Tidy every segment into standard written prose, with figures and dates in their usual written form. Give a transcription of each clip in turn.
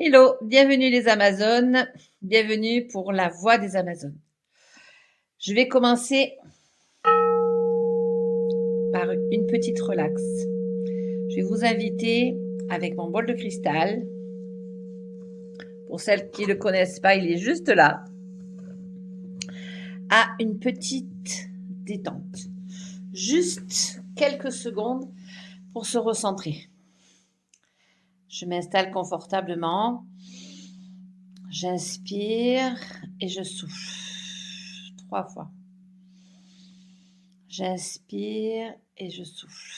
Hello, bienvenue les Amazones, bienvenue pour la voix des Amazones. Je vais commencer par une petite relax. Je vais vous inviter avec mon bol de cristal. Pour celles qui ne le connaissent pas, il est juste là. À une petite détente. Juste quelques secondes pour se recentrer. Je m'installe confortablement. J'inspire et je souffle 3 fois. J'inspire et je souffle.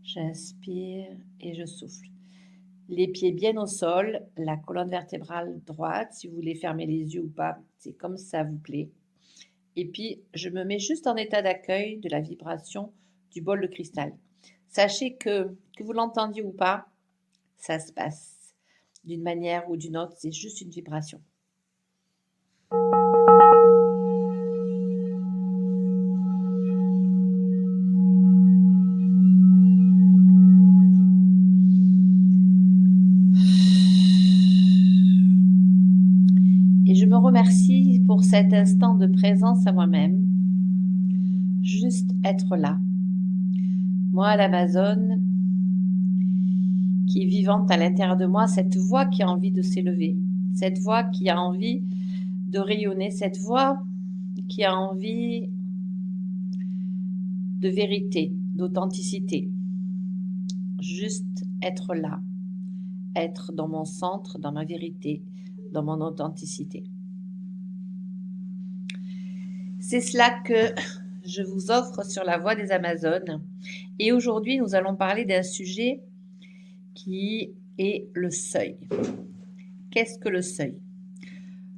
J'inspire et je souffle. Les pieds bien au sol, la colonne vertébrale droite. Si vous voulez fermer les yeux ou pas, c'est comme ça vous plaît. Et puis, je me mets juste en état d'accueil de la vibration du bol de cristal. Sachez que vous l'entendiez ou pas, ça se passe d'une manière ou d'une autre. C'est juste une vibration. Et je me remercie pour cet instant de présence à moi-même. Juste être là. Moi, l'Amazone, qui est vivante à l'intérieur de moi, cette voix qui a envie de s'élever, cette voix qui a envie de rayonner, cette voix qui a envie de vérité, d'authenticité. Juste être là, être dans mon centre, dans ma vérité, dans mon authenticité. C'est cela que je vous offre sur la voie des Amazones. Et aujourd'hui, nous allons parler d'un sujet qui est le seuil. Qu'est-ce que le seuil?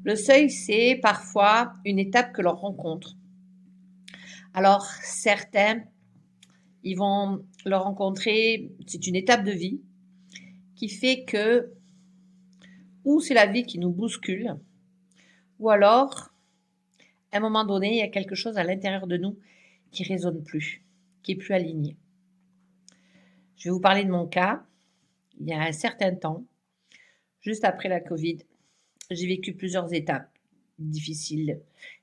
Le seuil, c'est parfois une étape que l'on rencontre. Alors, certains, ils vont le rencontrer, c'est une étape de vie qui fait que ou c'est la vie qui nous bouscule, ou alors, à un moment donné, il y a quelque chose à l'intérieur de nous qui ne résonne plus, qui est plus aligné. Je vais vous parler de mon cas. Il y a un certain temps, juste après la Covid, j'ai vécu plusieurs étapes difficiles,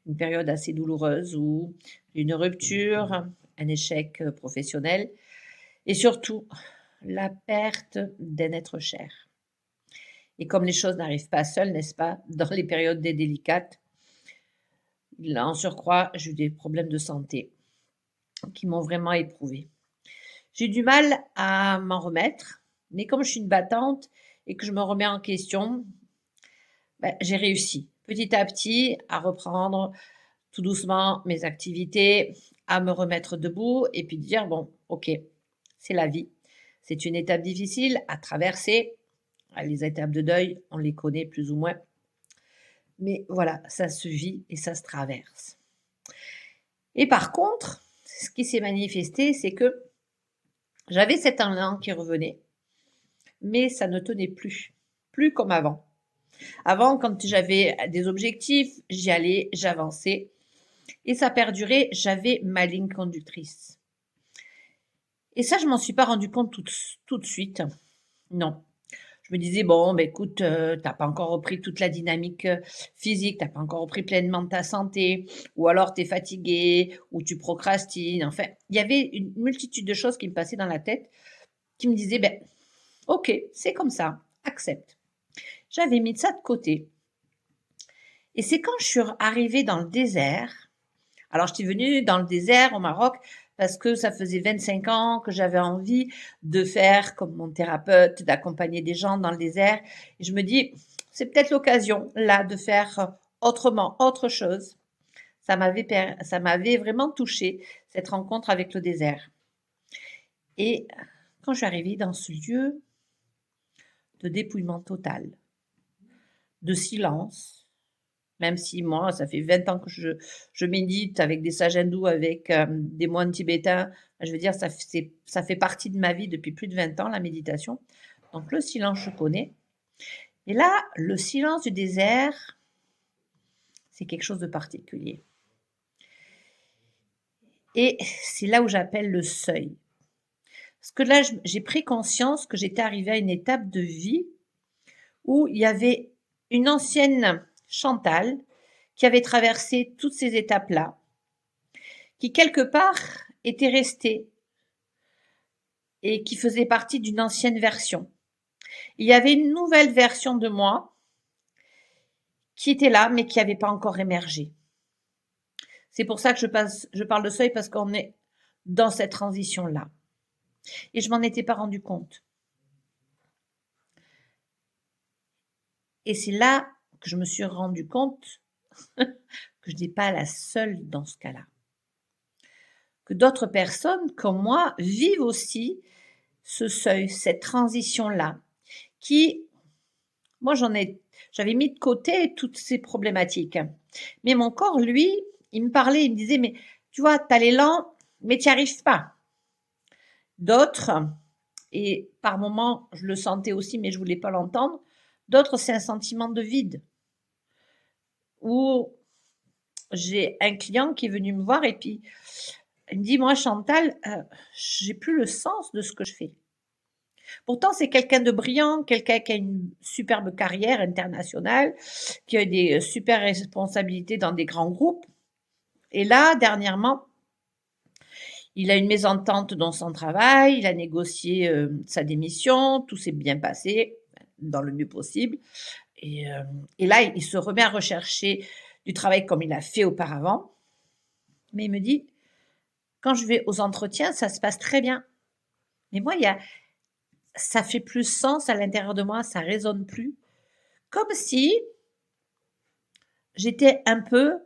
une période assez douloureuse où une rupture, un échec professionnel et surtout la perte d'un être cher. Et comme les choses n'arrivent pas seules, n'est-ce pas, dans les périodes délicates, en surcroît, j'ai eu des problèmes de santé qui m'ont vraiment éprouvée. J'ai eu du mal à m'en remettre, mais comme je suis une battante et que je me remets en question, j'ai réussi petit à petit à reprendre tout doucement mes activités, à me remettre debout et puis dire, bon, ok, c'est la vie. C'est une étape difficile à traverser. Les étapes de deuil, on les connaît plus ou moins. Mais voilà, ça se vit et ça se traverse. Et par contre, ce qui s'est manifesté, c'est que j'avais cet élan qui revenait, mais ça ne tenait plus comme avant. Avant, quand j'avais des objectifs, j'y allais, j'avançais et ça perdurait, j'avais ma ligne conductrice. Et ça, je m'en suis pas rendu compte tout de suite. Non. Je me disais, bon, écoute, t'as pas encore repris toute la dynamique physique, t'as pas encore repris pleinement ta santé, ou alors tu es fatigué, ou tu procrastines. Enfin, il y avait une multitude de choses qui me passaient dans la tête qui me disaient, ok, c'est comme ça, accepte. J'avais mis ça de côté. Et c'est quand je suis arrivée dans le désert, alors je suis venue dans le désert au Maroc parce que ça faisait 25 ans que j'avais envie de faire comme mon thérapeute, d'accompagner des gens dans le désert. Et je me dis, c'est peut-être l'occasion là de faire autrement, autre chose. Ça m'avait vraiment touchée, cette rencontre avec le désert. Et quand je suis arrivée dans ce lieu de dépouillement total, de silence, même si moi, ça fait 20 ans que je médite avec des sages hindous, avec des moines tibétains. Je veux dire, ça fait partie de ma vie depuis plus de 20 ans, la méditation. Donc le silence, je connais. Et là, le silence du désert, c'est quelque chose de particulier. Et c'est là où j'appelle le seuil. Parce que là, j'ai pris conscience que j'étais arrivée à une étape de vie où il y avait une ancienne Chantal qui avait traversé toutes ces étapes-là, qui quelque part était restée et qui faisait partie d'une ancienne version. Il y avait une nouvelle version de moi qui était là, mais qui n'avait pas encore émergé. C'est pour ça que je parle de seuil, parce qu'on est dans cette transition-là. Et je m'en étais pas rendu compte. Et c'est là que je me suis rendu compte que je n'étais pas la seule dans ce cas-là. Que d'autres personnes comme moi vivent aussi ce seuil, cette transition-là, qui, moi j'avais mis de côté toutes ces problématiques. Mais mon corps, lui, il me parlait, il me disait, mais tu vois, tu as l'élan, mais tu n'y arrives pas. D'autres, et par moments, je le sentais aussi, mais je voulais pas l'entendre, d'autres, c'est un sentiment de vide. Où j'ai un client qui est venu me voir et puis il me dit, moi Chantal, j'ai plus le sens de ce que je fais. Pourtant, c'est quelqu'un de brillant, quelqu'un qui a une superbe carrière internationale, qui a des super responsabilités dans des grands groupes. Et là, dernièrement, il a une mésentente dans son travail, il a négocié sa démission, tout s'est bien passé, dans le mieux possible. Et là, il se remet à rechercher du travail comme il a fait auparavant. Mais il me dit, quand je vais aux entretiens, ça se passe très bien. Mais moi, ça fait plus sens à l'intérieur de moi, ça résonne plus. Comme si j'étais un peu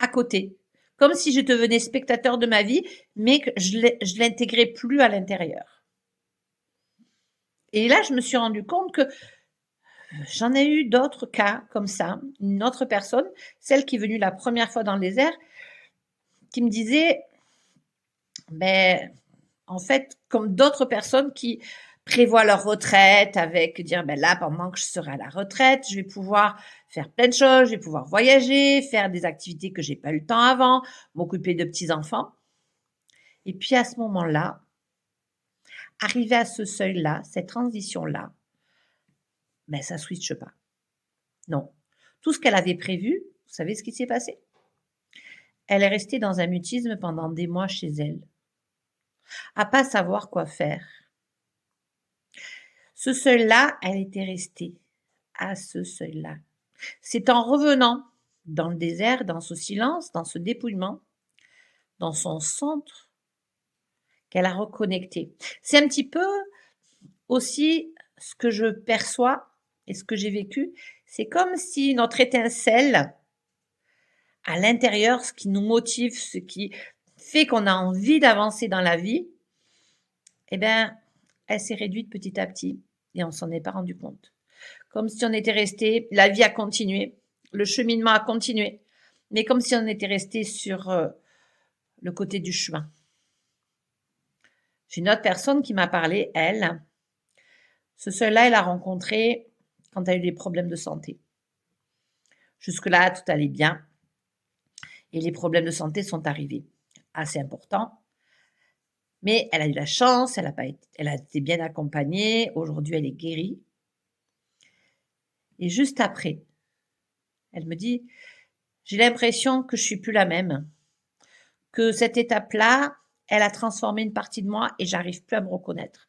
à côté. Comme si je devenais spectateur de ma vie, mais que je l'intégrais plus à l'intérieur. Et là, je me suis rendu compte que j'en ai eu d'autres cas comme ça. Une autre personne, celle qui est venue la première fois dans le désert, qui me disait, ben, en fait, comme d'autres personnes qui prévoient leur retraite avec dire, ben là, pendant que je serai à la retraite, je vais pouvoir faire plein de choses, je vais pouvoir voyager, faire des activités que j'ai pas eu le temps avant, m'occuper de petits-enfants. Et puis à ce moment-là, arriver à ce seuil-là, cette transition-là, ben ça switche pas. Non. Tout ce qu'elle avait prévu, vous savez ce qui s'est passé? Elle est restée dans un mutisme pendant des mois chez elle, à pas savoir quoi faire. Ce seuil-là, elle était restée à ce seuil-là. C'est en revenant dans le désert, dans ce silence, dans ce dépouillement, dans son centre, qu'elle a reconnecté. C'est un petit peu aussi ce que je perçois et ce que j'ai vécu. C'est comme si notre étincelle, à l'intérieur, ce qui nous motive, ce qui fait qu'on a envie d'avancer dans la vie, eh bien, elle s'est réduite petit à petit et on s'en est pas rendu compte. Comme si on était resté, la vie a continué, le cheminement a continué, mais comme si on était resté sur le côté du chemin. J'ai une autre personne qui m'a parlé, elle, ce seul-là, elle a rencontré quand elle a eu des problèmes de santé. Jusque-là, tout allait bien. Et les problèmes de santé sont arrivés. Assez importants. Mais elle a eu la chance, elle a été bien accompagnée. Aujourd'hui, elle est guérie. Et juste après, elle me dit, j'ai l'impression que je suis plus la même. Que cette étape-là, elle a transformé une partie de moi et j'arrive plus à me reconnaître.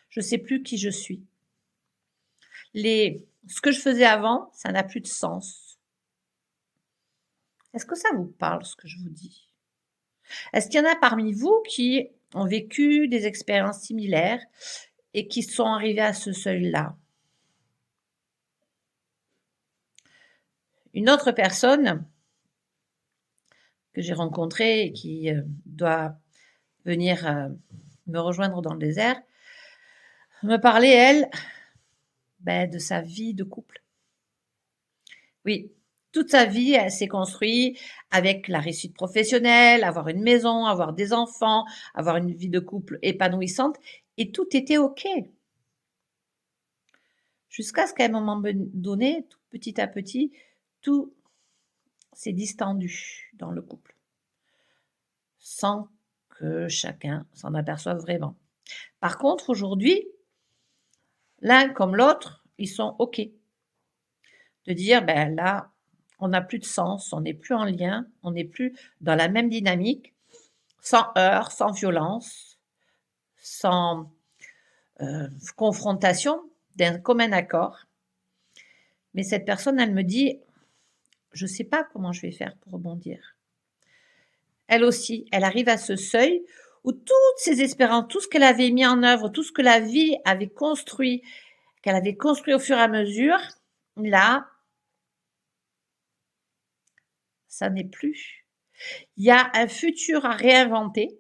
Je sais plus qui je suis. Ce que je faisais avant, ça n'a plus de sens. Est-ce que ça vous parle, ce que je vous dis? Est-ce qu'il y en a parmi vous qui ont vécu des expériences similaires et qui sont arrivés à ce seuil-là? Une autre personne que j'ai rencontrée et qui doit venir me rejoindre dans le désert me parlait, elle, de sa vie de couple. Oui, toute sa vie, elle s'est construite avec la réussite professionnelle, avoir une maison, avoir des enfants, avoir une vie de couple épanouissante, et tout était OK. Jusqu'à ce qu'à un moment donné, petit à petit, tout s'est distendu dans le couple, sans que chacun s'en aperçoive vraiment. Par contre, aujourd'hui, l'un comme l'autre, ils sont OK. De dire, ben là, on n'a plus de sens, on n'est plus en lien, on n'est plus dans la même dynamique, sans heurts, sans violence, sans confrontation, d'un commun accord. Mais cette personne, elle me dit, je ne sais pas comment je vais faire pour rebondir. Elle aussi, elle arrive à ce seuil où toutes ses espérances, tout ce qu'elle avait mis en œuvre, tout ce que la vie avait construit, qu'elle avait construit au fur et à mesure, là, ça n'est plus. Il y a un futur à réinventer,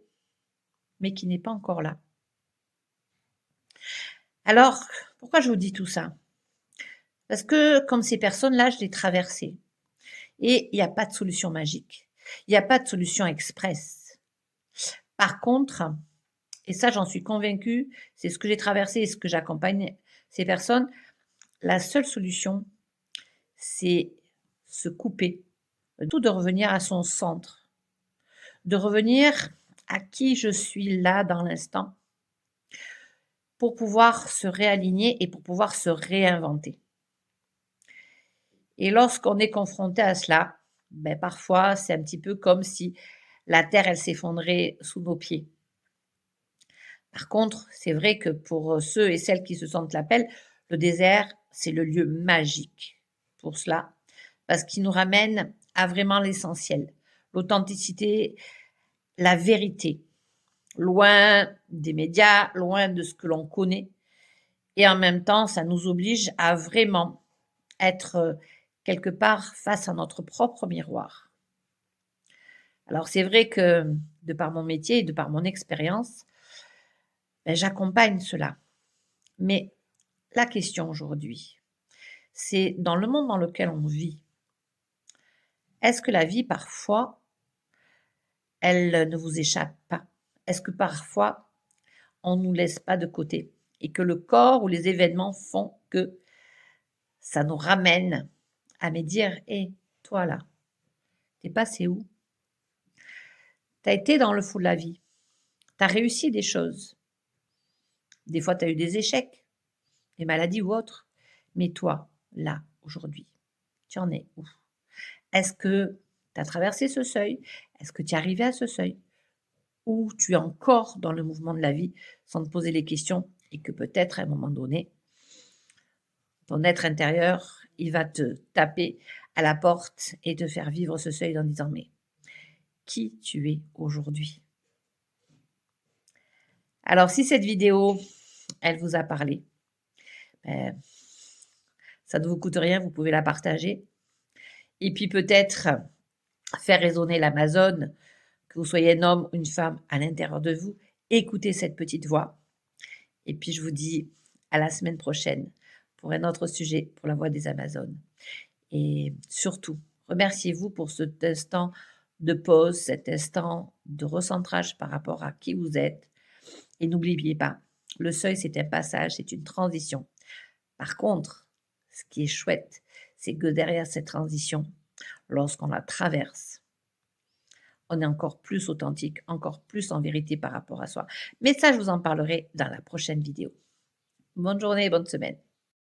mais qui n'est pas encore là. Alors, pourquoi je vous dis tout ça? Parce que comme ces personnes-là, je les traversais. Et il n'y a pas de solution magique. Il n'y a pas de solution express. Par contre, et ça j'en suis convaincue, c'est ce que j'ai traversé et ce que j'accompagne ces personnes, la seule solution, c'est se couper, tout de revenir à son centre, de revenir à qui je suis là dans l'instant, pour pouvoir se réaligner et pour pouvoir se réinventer. Et lorsqu'on est confronté à cela, ben parfois c'est un petit peu comme si la terre, elle s'effondrait sous nos pieds. Par contre, c'est vrai que pour ceux et celles qui se sentent l'appel, le désert, c'est le lieu magique pour cela, parce qu'il nous ramène à vraiment l'essentiel, l'authenticité, la vérité, loin des médias, loin de ce que l'on connaît. Et en même temps, ça nous oblige à vraiment être quelque part face à notre propre miroir. Alors c'est vrai que de par mon métier et de par mon expérience, ben, j'accompagne cela. Mais la question aujourd'hui, c'est dans le monde dans lequel on vit, est-ce que la vie parfois, elle ne vous échappe pas? Est-ce que parfois, on ne nous laisse pas de côté et que le corps ou les événements font que ça nous ramène à me dire, hé, toi là, t'es passé où? Tu as été dans le fou de la vie, tu as réussi des choses. Des fois, tu as eu des échecs, des maladies ou autres. Mais toi, là, aujourd'hui, tu en es où? Est-ce que tu as traversé ce seuil? Est-ce que tu es arrivé à ce seuil? Ou tu es encore dans le mouvement de la vie sans te poser les questions et que peut-être à un moment donné, ton être intérieur, il va te taper à la porte et te faire vivre ce seuil en disant mais qui tu es aujourd'hui? Alors si cette vidéo, elle vous a parlé, ben, ça ne vous coûte rien, vous pouvez la partager. Et puis peut-être faire résonner l'Amazone, que vous soyez un homme ou une femme à l'intérieur de vous, écoutez cette petite voix. Et puis je vous dis à la semaine prochaine pour un autre sujet pour la voix des Amazones. Et surtout, remerciez-vous pour cet instant de pause, cet instant de recentrage par rapport à qui vous êtes. Et n'oubliez pas, le seuil, c'est un passage, c'est une transition. Par contre, ce qui est chouette, c'est que derrière cette transition, lorsqu'on la traverse, on est encore plus authentique, encore plus en vérité par rapport à soi. Mais ça, je vous en parlerai dans la prochaine vidéo. Bonne journée et bonne semaine.